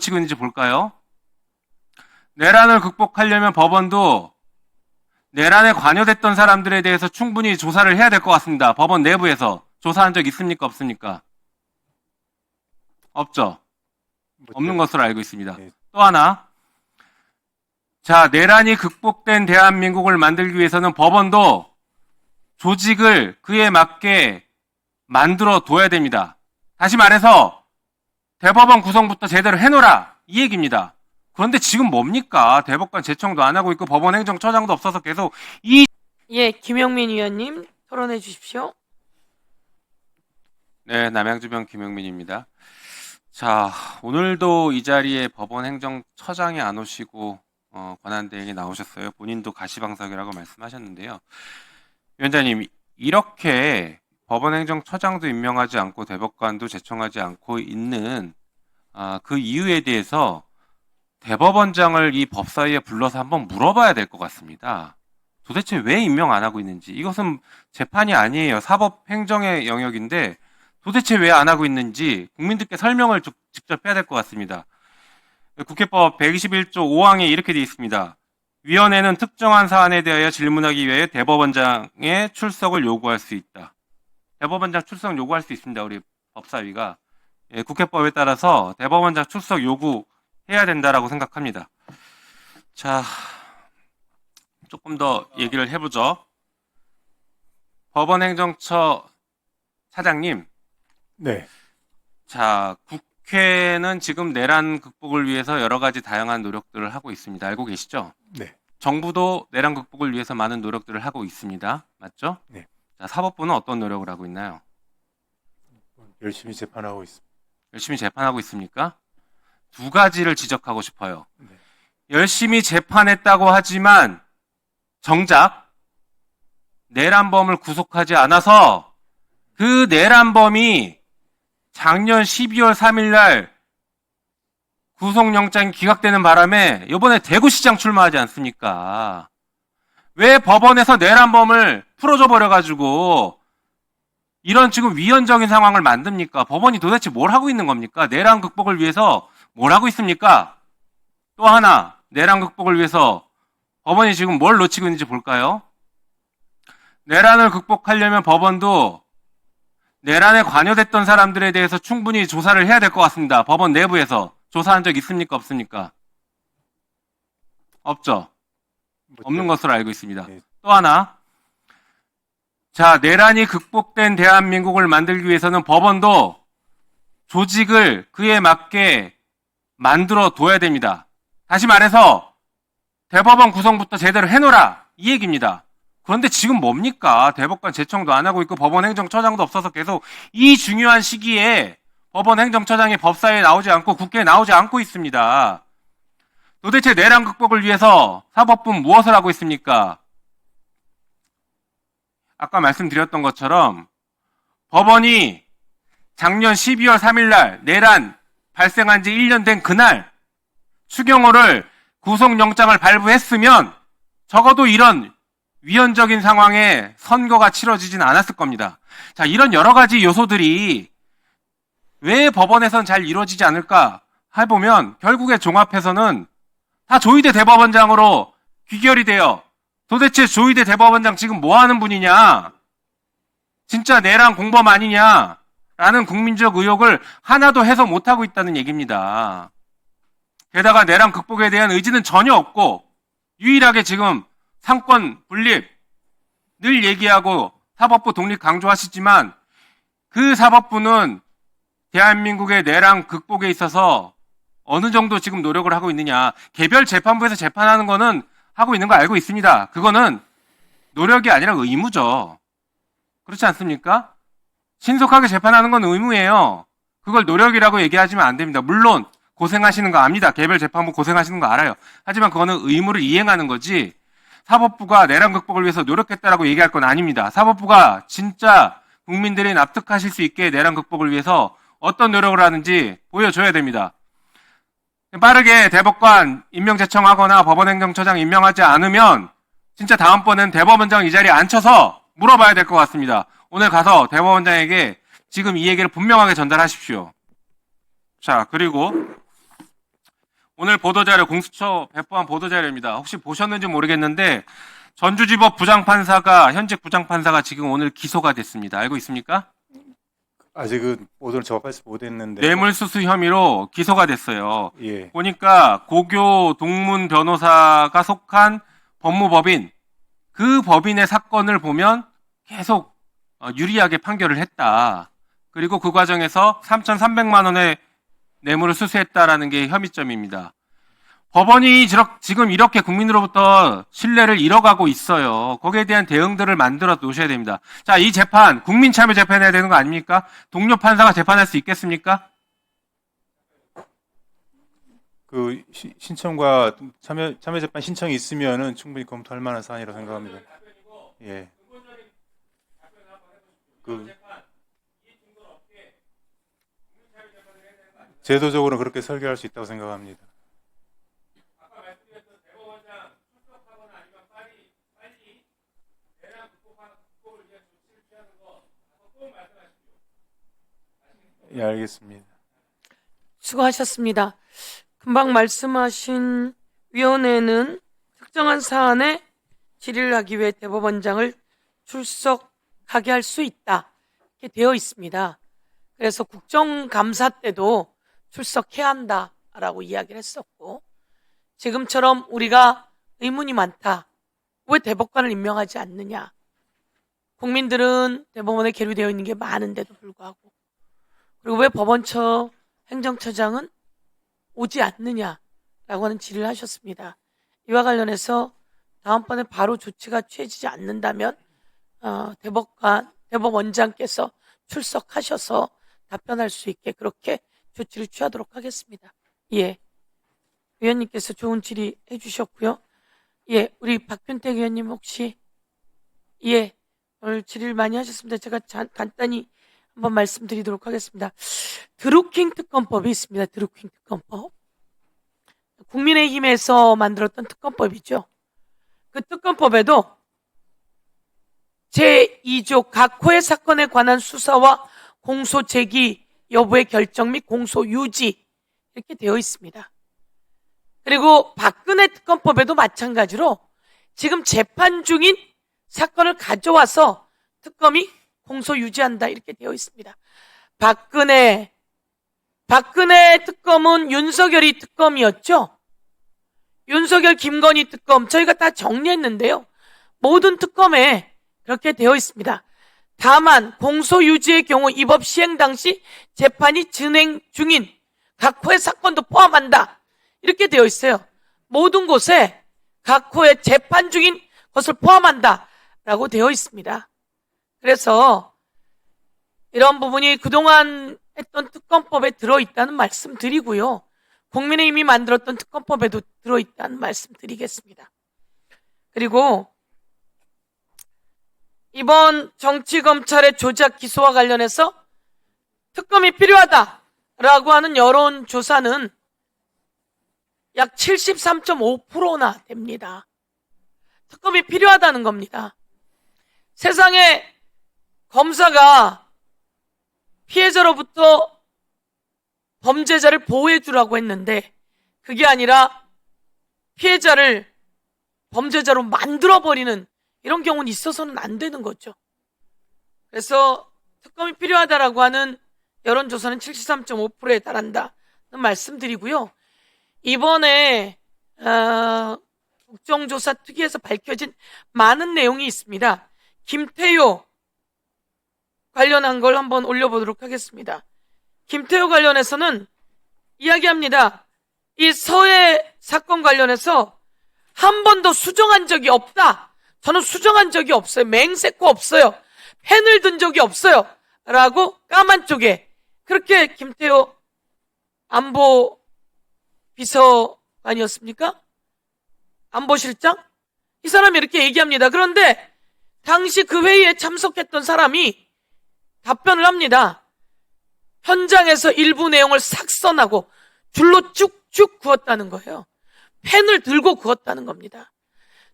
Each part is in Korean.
치고 있는지 볼까요? 내란을 극복하려면 법원도 내란에 관여됐던 사람들에 대해서 충분히 조사를 해야 될 것 같습니다. 법원 내부에서 조사한 적 있습니까? 없습니까? 없죠. 없는 것으로 알고 있습니다. 네. 또 하나, 자, 내란이 극복된 대한민국을 만들기 위해서는 법원도 조직을 그에 맞게 만들어 둬야 됩니다. 다시 말해서 대법원 구성부터 제대로 해놓으라, 이 얘기입니다. 그런데 지금 뭡니까? 대법관 제청도 안 하고 있고 법원 행정처장도 없어서 계속 예, 김영민 위원님 토론해 주십시오. 네, 남양주병 김영민입니다. 자, 오늘도 이 자리에 법원 행정처장이 안 오시고 권한대행이 나오셨어요. 본인도 가시방석이라고 말씀하셨는데요. 위원장님, 이렇게 법원 행정처장도 임명하지 않고 대법관도 제청하지 않고 있는 그 이유에 대해서 대법원장을 이 법사위에 불러서 한번 물어봐야 될 것 같습니다. 도대체 왜 임명 안 하고 있는지. 이것은 재판이 아니에요. 사법행정의 영역인데 도대체 왜 안 하고 있는지 국민들께 설명을 직접 해야 될 것 같습니다. 국회법 121조 5항에 이렇게 되어 있습니다. 위원회는 특정한 사안에 대하여 질문하기 위해 대법원장의 출석을 요구할 수 있다. 대법원장 출석 요구할 수 있습니다. 우리 법사위가. 국회법에 따라서 대법원장 출석 요구해야 된다라고 생각합니다. 자, 조금 더 얘기를 해보죠. 법원행정처 차장님. 네. 자, 국회는 지금 내란 극복을 위해서 여러 가지 다양한 노력들을 하고 있습니다. 알고 계시죠? 네. 정부도 내란 극복을 위해서 많은 노력들을 하고 있습니다. 맞죠? 네. 자, 사법부는 어떤 노력을 하고 있나요? 열심히 재판하고 있습니다. 열심히 재판하고 있습니까? 두 가지를 지적하고 싶어요. 네. 열심히 재판했다고 하지만 정작 내란범을 구속하지 않아서 그 내란범이 작년 12월 3일 날 구속영장이 기각되는 바람에 이번에 대구시장 출마하지 않습니까? 왜 법원에서 내란범을 풀어줘 버려가지고 이런 지금 위헌적인 상황을 만듭니까? 법원이 도대체 뭘 하고 있는 겁니까? 내란 극복을 위해서 뭘 하고 있습니까? 또 하나, 내란 극복을 위해서 법원이 지금 뭘 놓치고 있는지 볼까요? 내란을 극복하려면 법원도 내란에 관여됐던 사람들에 대해서 충분히 조사를 해야 될 것 같습니다. 법원 내부에서 조사한 적 있습니까? 없습니까? 없죠. 없는 것으로 알고 있습니다. 네. 또 하나, 자, 내란이 극복된 대한민국을 만들기 위해서는 법원도 조직을 그에 맞게 만들어 둬야 됩니다. 다시 말해서 대법원 구성부터 제대로 해놓으라, 이 얘기입니다. 그런데 지금 뭡니까? 대법관 제청도 안 하고 있고 법원 행정처장도 없어서 계속 이 중요한 시기에 법원 행정처장이 법사위에 나오지 않고 국회에 나오지 않고 있습니다. 도대체 내란 극복을 위해서 사법부는 무엇을 하고 있습니까? 아까 말씀드렸던 것처럼 법원이 작년 12월 3일 날 내란 발생한 지 1년 된 그날 추경호를 구속영장을 발부했으면 적어도 이런 위헌적인 상황에 선거가 치러지진 않았을 겁니다. 자, 이런 여러 가지 요소들이 왜 법원에선 잘 이루어지지 않을까 해보면 결국에 종합해서는 다 조희대 대법원장으로 귀결이 돼요. 도대체 조희대 대법원장 지금 뭐 하는 분이냐? 진짜 내란 공범 아니냐? 라는 국민적 의혹을 하나도 해소 못하고 있다는 얘기입니다. 게다가 내란 극복에 대한 의지는 전혀 없고 유일하게 지금 상권 분립 늘 얘기하고 사법부 독립 강조하시지만 그 사법부는 대한민국의 내란 극복에 있어서 어느 정도 지금 노력을 하고 있느냐. 개별 재판부에서 재판하는 거는 하고 있는 거 알고 있습니다. 그거는 노력이 아니라 의무죠. 그렇지 않습니까? 신속하게 재판하는 건 의무예요. 그걸 노력이라고 얘기하시면 안 됩니다. 물론 고생하시는 거 압니다. 개별 재판부 고생하시는 거 알아요. 하지만 그거는 의무를 이행하는 거지 사법부가 내란 극복을 위해서 노력했다라고 얘기할 건 아닙니다. 사법부가 진짜 국민들이 납득하실 수 있게 내란 극복을 위해서 어떤 노력을 하는지 보여줘야 됩니다. 빠르게 대법관 임명 제청하거나 법원행정처장 임명하지 않으면 진짜 다음번엔 대법원장 이 자리에 앉혀서 물어봐야 될 것 같습니다. 오늘 가서 대법원장에게 지금 이 얘기를 분명하게 전달하십시오. 자, 그리고 오늘 보도자료, 공수처 배포한 보도자료입니다. 혹시 보셨는지 모르겠는데 전주지법 부장판사가, 현직 부장판사가 지금 오늘 기소가 됐습니다. 알고 있습니까? 아직은 보도를 접해서 못했는데. 뇌물수수 혐의로 기소가 됐어요. 예. 보니까 고교 동문 변호사가 속한 법무법인, 그 법인의 사건을 보면 계속 유리하게 판결을 했다. 그리고 그 과정에서 3,300만 원의 뇌물을 수수했다라는 게 혐의점입니다. 법원이 지금 이렇게 국민으로부터 신뢰를 잃어가고 있어요. 거기에 대한 대응들을 만들어 놓으셔야 됩니다. 자, 이 재판, 국민참여 재판해야 되는 거 아닙니까? 동료 판사가 재판할 수 있겠습니까? 그 신청과 참여 재판 신청이 있으면은 충분히 검토할 만한 사안이라고 생각합니다. 예. 제도적으로 그렇게 설계할 수 있다고 생각합니다. 예, 알겠습니다. 수고하셨습니다. 금방 말씀하신 위원회는 특정한 사안에 질의를 하기 위해 대법원장을 출석하게 할 수 있다. 이렇게 되어 있습니다. 그래서 국정감사 때도 출석해야 한다라고 이야기를 했었고, 지금처럼 우리가 의문이 많다. 왜 대법관을 임명하지 않느냐? 국민들은 대법원에 계류되어 있는 게 많은데도 불구하고, 그리고 왜 법원처 행정처장은 오지 않느냐라고 하는 질의를 하셨습니다. 이와 관련해서 다음번에 바로 조치가 취해지지 않는다면 대법원장께서 출석하셔서 답변할 수 있게 그렇게 조치를 취하도록 하겠습니다. 예, 위원님께서 좋은 질의 해주셨고요. 예, 우리 박균택 위원님 혹시 오늘 질의를 많이 하셨습니다. 제가 간단히 한번 말씀드리도록 하겠습니다. 드루킹 특검법이 있습니다. 드루킹 특검법. 국민의힘에서 만들었던 특검법이죠. 그 특검법에도 제2조 각호의 사건에 관한 수사와 공소 제기 여부의 결정 및 공소 유지 이렇게 되어 있습니다. 그리고 박근혜 특검법에도 마찬가지로 지금 재판 중인 사건을 가져와서 특검이 공소 유지한다 이렇게 되어 있습니다. 박근혜 특검은 윤석열이 특검이었죠. 윤석열, 김건희 특검 저희가 다 정리했는데요. 모든 특검에 그렇게 되어 있습니다. 다만 공소 유지의 경우 이 법 시행 당시 재판이 진행 중인 각호의 사건도 포함한다 이렇게 되어 있어요. 모든 곳에 각호의 재판 중인 것을 포함한다라고 되어 있습니다. 그래서 이런 부분이 그동안 했던 특검법에 들어있다는 말씀 드리고요. 국민의힘이 만들었던 특검법에도 들어있다는 말씀 드리겠습니다. 그리고 이번 정치검찰의 조작 기소와 관련해서 특검이 필요하다라고 하는 여론조사는 약 73.5%나 됩니다. 특검이 필요하다는 겁니다. 세상에 검사가 피해자로부터 범죄자를 보호해주라고 했는데 그게 아니라 피해자를 범죄자로 만들어버리는 이런 경우는 있어서는 안 되는 거죠. 그래서 특검이 필요하다라고 하는 여론조사는 73.5%에 달한다는 말씀드리고요. 이번에 국정조사 특위에서 밝혀진 많은 내용이 있습니다. 김태효 관련한 걸 한번 올려보도록 하겠습니다. 김태효 관련해서는 이야기합니다. 이 서해 사건 관련해서 한 번도 수정한 적이 없다. 저는 수정한 적이 없어요. 맹세코 없어요. 펜을 든 적이 없어요. 라고 까만 쪽에 그렇게 김태효 안보 비서관이었습니까? 안보실장? 이 사람이 이렇게 얘기합니다. 그런데 당시 그 회의에 참석했던 사람이 답변을 합니다. 현장에서 일부 내용을 삭선하고 줄로 쭉쭉 그었다는 거예요. 펜을 들고 그었다는 겁니다.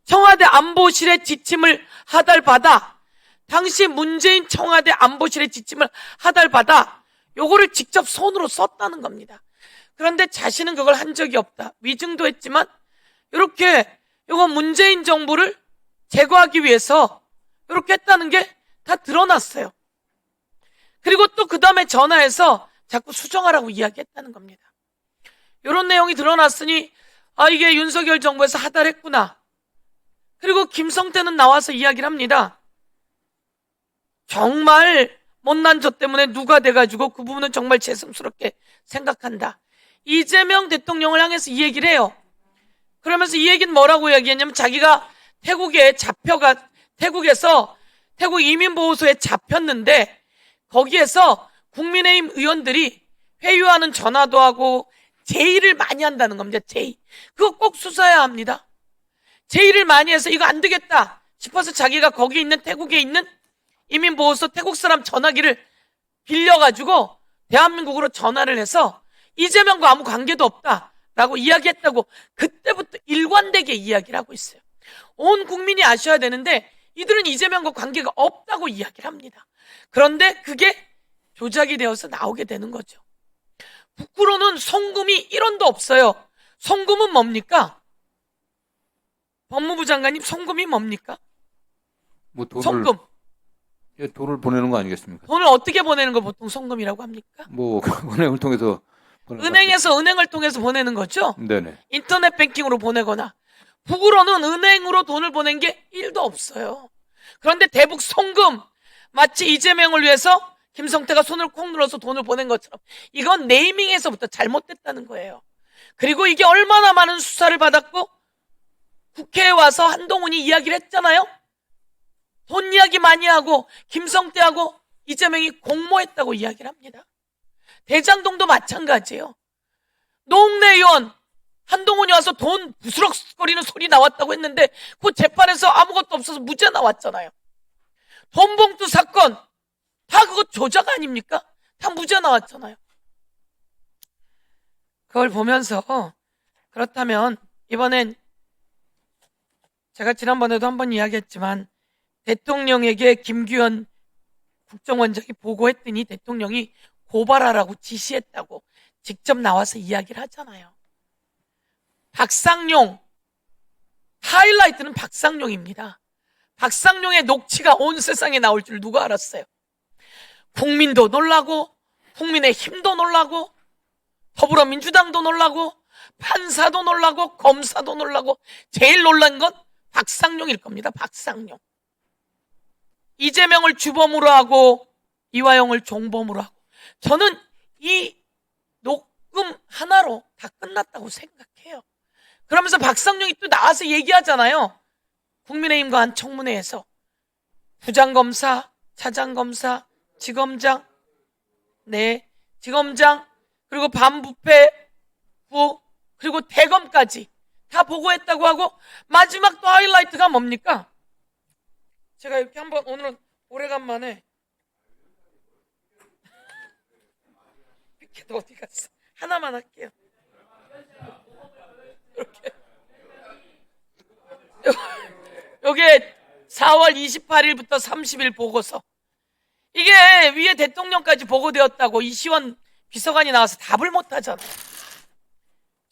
청와대 안보실의 지침을 하달받아 당시 문재인 청와대 안보실의 지침을 하달받아 요거를 직접 손으로 썼다는 겁니다. 그런데 자신은 그걸 한 적이 없다. 위증도 했지만 이렇게 이거 문재인 정부를 제거하기 위해서 이렇게 했다는 게 다 드러났어요. 그리고 또 그 다음에 전화해서 자꾸 수정하라고 이야기했다는 겁니다. 이런 내용이 드러났으니 이게 윤석열 정부에서 하달했구나. 그리고 김성태는 나와서 이야기를 합니다. 정말 못난 저 때문에 누가 돼가지고 그 부분은 정말 죄송스럽게 생각한다. 이재명 대통령을 향해서 이 얘기를 해요. 그러면서 이 얘기는 뭐라고 이야기했냐면 자기가 태국에서 태국 이민보호소에 잡혔는데 거기에서 국민의힘 의원들이 회유하는 전화도 하고 제의를 많이 한다는 겁니다. 제의. 그거 꼭 수사해야 합니다. 제의를 많이 해서 이거 안 되겠다 싶어서 자기가 거기 있는 태국에 있는 이민보호소 태국 사람 전화기를 빌려가지고 대한민국으로 전화를 해서 이재명과 아무 관계도 없다라고 이야기했다고 그때부터 일관되게 이야기를 하고 있어요. 온 국민이 아셔야 되는데 이들은 이재명과 관계가 없다고 이야기를 합니다. 그런데 그게 조작이 되어서 나오게 되는 거죠. 북구로는 송금이 1원도 없어요. 송금은 뭡니까? 법무부 장관님, 송금이 뭡니까? 뭐 송금. 돈을 보내는 거 아니겠습니까? 돈을 어떻게 보내는 걸 보통 송금이라고 합니까? 뭐 은행을 통해서 보내는 은행을 통해서 보내는 거죠? 네네. 인터넷 뱅킹으로 보내거나. 북으로는 은행으로 돈을 보낸 게 1도 없어요. 그런데 대북 송금, 마치 이재명을 위해서 김성태가 손을 콕 눌러서 돈을 보낸 것처럼 이건 네이밍에서부터 잘못됐다는 거예요. 그리고 이게 얼마나 많은 수사를 받았고 국회에 와서 한동훈이 이야기를 했잖아요. 돈 이야기 많이 하고 김성태하고 이재명이 공모했다고 이야기를 합니다. 대장동도 마찬가지예요. 노웅래 의원 한동훈이 와서 돈 부스럭거리는 소리 나왔다고 했는데 그 재판에서 아무것도 없어서 무죄 나왔잖아요. 돈봉투 사건 다 그거 조작 아닙니까? 다 무죄 나왔잖아요. 그걸 보면서 그렇다면 이번엔 제가 지난번에도 한번 이야기했지만 대통령에게 김규현 국정원장이 보고했더니 대통령이 고발하라고 지시했다고 직접 나와서 이야기를 하잖아요. 박상용, 하이라이트는 박상용입니다. 박상용의 녹취가 온 세상에 나올 줄 누가 알았어요? 국민도 놀라고 국민의힘도 놀라고 더불어민주당도 놀라고 판사도 놀라고 검사도 놀라고 제일 놀란 건 박상용일 겁니다. 박상용. 이재명을 주범으로 하고 이화영을 종범으로 하고 저는 이 녹음 하나로 다 끝났다고 생각해요. 그러면서 박상용이 또 나와서 얘기하잖아요. 국민의힘과 한 청문회에서 부장검사, 차장검사, 지검장, 지검장, 그리고 반부패부, 그리고 대검까지 다 보고했다고 하고 마지막 또 하이라이트가 뭡니까? 제가 이렇게 한번 오늘은 오래간만에 이렇게 어디 갔어? 하나만 할게요. 이렇게 요게 4월 28일부터 30일 보고서. 이게 위에 대통령까지 보고되었다고 이시원 비서관이 나와서 답을 못하잖아요.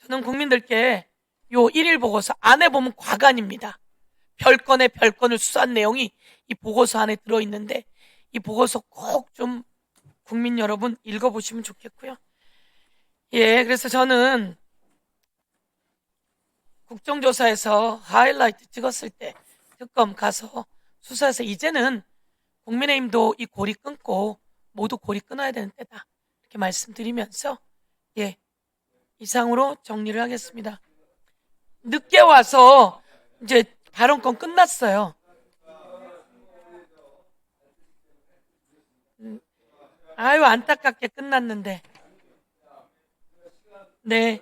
저는 국민들께 요 1일 보고서 안에 보면 과간입니다. 별건의 별건을 수사한 내용이 이 보고서 안에 들어있는데 이 보고서 꼭 좀 국민 여러분 읽어보시면 좋겠고요. 그래서 저는 국정조사에서 하이라이트 찍었을 때 특검 가서 수사해서 이제는 국민의힘도 이 고리 끊고 모두 고리 끊어야 되는 때다. 이렇게 말씀드리면서 이상으로 정리를 하겠습니다. 늦게 와서 이제 발언권 끝났어요. 아유 안타깝게 끝났는데. 네.